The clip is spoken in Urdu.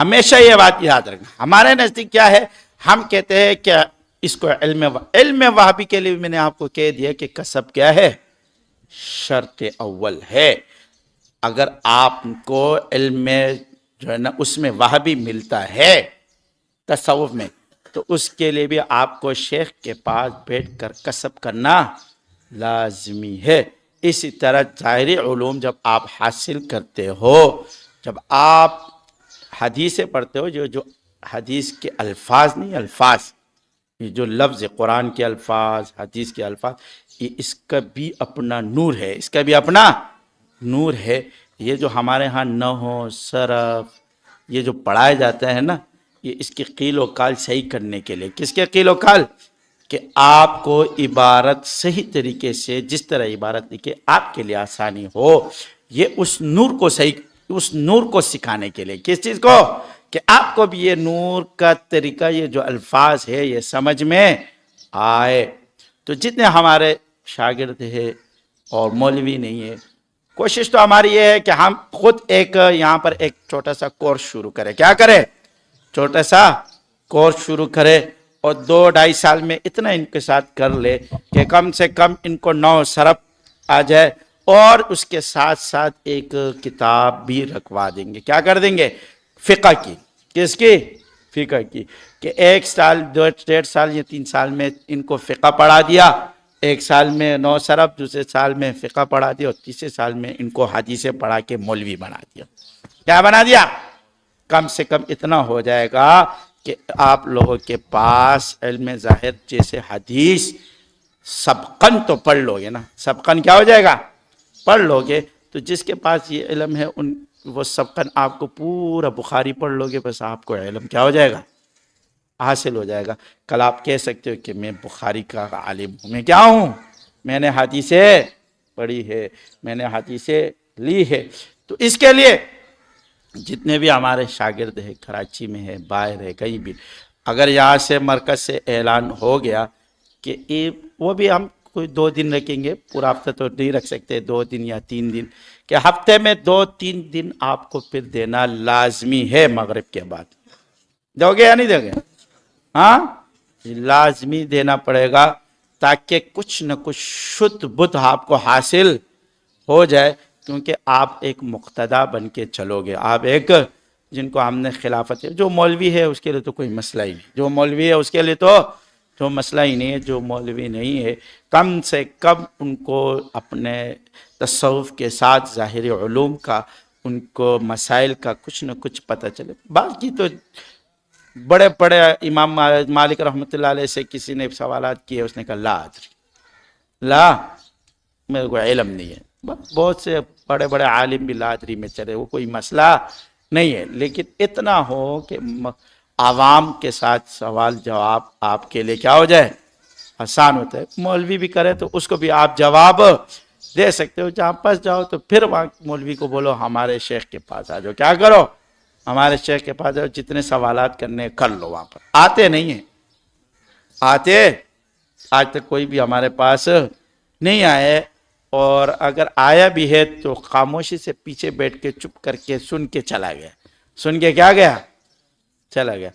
ہمیشہ یہ بات یاد رکھنا. ہمارے نزدیک کیا ہے، ہم کہتے ہیں کہ اس کو علم وہابی کے لیے میں نے آپ کو کہہ دیا کہ کسب کیا ہے، شرط اول ہے. اگر آپ کو علم میں جو ہے نا اس میں وہابی ملتا ہے تصوف میں، تو اس کے لیے بھی آپ کو شیخ کے پاس بیٹھ کر کسب کرنا لازمی ہے. اسی طرح ظاہری علوم جب آپ حاصل کرتے ہو، جب آپ حدیثیں پڑھتے ہو، جو حدیث کے الفاظ نہیں، الفاظ یہ جو لفظ قرآن کے الفاظ، حدیث کے الفاظ، یہ اس کا بھی اپنا نور ہے، اس کا بھی اپنا نور ہے. یہ جو ہمارے ہاں نحو، صرف یہ جو پڑھائے جاتے ہیں نا، یہ اس کی قیل و قال صحیح کرنے کے لیے. کس کے قیل و قال؟ کہ آپ کو عبارت صحیح طریقے سے جس طرح عبارت لکھے آپ کے لیے آسانی ہو، یہ اس نور کو اس نور کو سکھانے کے لیے. کس چیز کو؟ کہ آپ کو بھی یہ نور کا طریقہ، یہ جو الفاظ ہے یہ سمجھ میں آئے. تو جتنے ہمارے شاگرد ہیں اور مولوی نہیں ہے، کوشش تو ہماری یہ ہے کہ ہم خود ایک یہاں پر ایک چھوٹا سا کورس شروع کریں. کیا کریں؟ چھوٹا سا کورس شروع کرے اور 2-2.5 سال میں اتنا ان کے ساتھ کر لے کہ کم سے کم ان کو 9 صرف آ جائے، اور اس کے ساتھ ساتھ ایک کتاب بھی رکھوا دیں گے. کیا کر دیں گے؟ فقہ کی. کس کی؟ فقہ کی. کہ 1 سال 1.5 سال یا 3 سال میں ان کو فقہ پڑھا دیا، 1 سال میں 9 صرف، دوسرے سال میں فقہ پڑھا دیا، اور تیسرے سال میں ان کو حدیثیں پڑھا کے مولوی بنا دیا. کیا بنا دیا؟ کم سے کم اتنا ہو جائے گا کہ آپ لوگوں کے پاس علم ظاہر جیسے حدیث سبقن تو پڑھ لو گے نا. سبقن کیا ہو جائے گا؟ پڑھ لو گے. تو جس کے پاس یہ علم ہے وہ سبقن آپ کو پورا بخاری پڑھ لو گے، بس آپ کو علم کیا ہو جائے گا؟ حاصل ہو جائے گا. کل آپ کہہ سکتے ہو کہ میں بخاری کا عالم ہوں. میں کیا ہوں؟ میں نے حدیثیں پڑھی ہے، میں نے حدیثیں لی ہے. تو اس کے لیے جتنے بھی ہمارے شاگرد ہیں، کراچی میں ہے، باہر ہے، کہیں بھی، اگر یہاں سے مرکز سے اعلان ہو گیا کہ وہ بھی ہم کوئی 2 دن رکھیں گے، پورا ہفتہ تو نہیں رکھ سکتے، 2 دن یا 3 دن، کہ ہفتے میں 2-3 دن آپ کو پھر دینا لازمی ہے. مغرب کے بعد دو گے یا نہیں دو گے؟ ہاں لازمی دینا پڑے گا، تاکہ کچھ نہ کچھ شدھ بدھ آپ کو حاصل ہو جائے. کیونکہ آپ ایک مقتدا بن کے چلو گے. آپ ایک جن کو ہم نے خلافت ہے، جو مولوی ہے اس کے لیے تو کوئی مسئلہ ہی نہیں، جو مولوی ہے اس کے لیے تو مسئلہ ہی نہیں ہے. جو مولوی نہیں ہے کم سے کم ان کو اپنے تصوف کے ساتھ ظاہری علوم کا، ان کو مسائل کا کچھ نہ کچھ پتہ چلے. باقی تو بڑے بڑے امام مالک رحمۃ اللہ علیہ سے کسی نے سوالات کیے، اس نے کہا لا ادری، لا میرے کو علم نہیں ہے. بہت سے بڑے بڑے عالم بھی لا ادری میں چلے، وہ کوئی مسئلہ نہیں ہے. لیکن اتنا ہو کہ عوام کے ساتھ سوال جواب آپ کے لیے کیا ہو جائے؟ آسان ہوتا ہے. مولوی بھی کرے تو اس کو بھی آپ جواب دے سکتے ہو. جہاں پاس جاؤ تو پھر وہاں مولوی کو بولو ہمارے شیخ کے پاس آ جاؤ. کیا کرو؟ ہمارے شیخ کے پاس جاؤ، جتنے سوالات کرنے کر لو. وہاں پر آتے نہیں ہیں، آتے آج تک کوئی بھی ہمارے پاس نہیں آئے، اور اگر آیا بھی ہے تو خاموشی سے پیچھے بیٹھ کے چپ کر کے سن کے چلا گیا. سن کے کیا گیا؟ چلا گیا.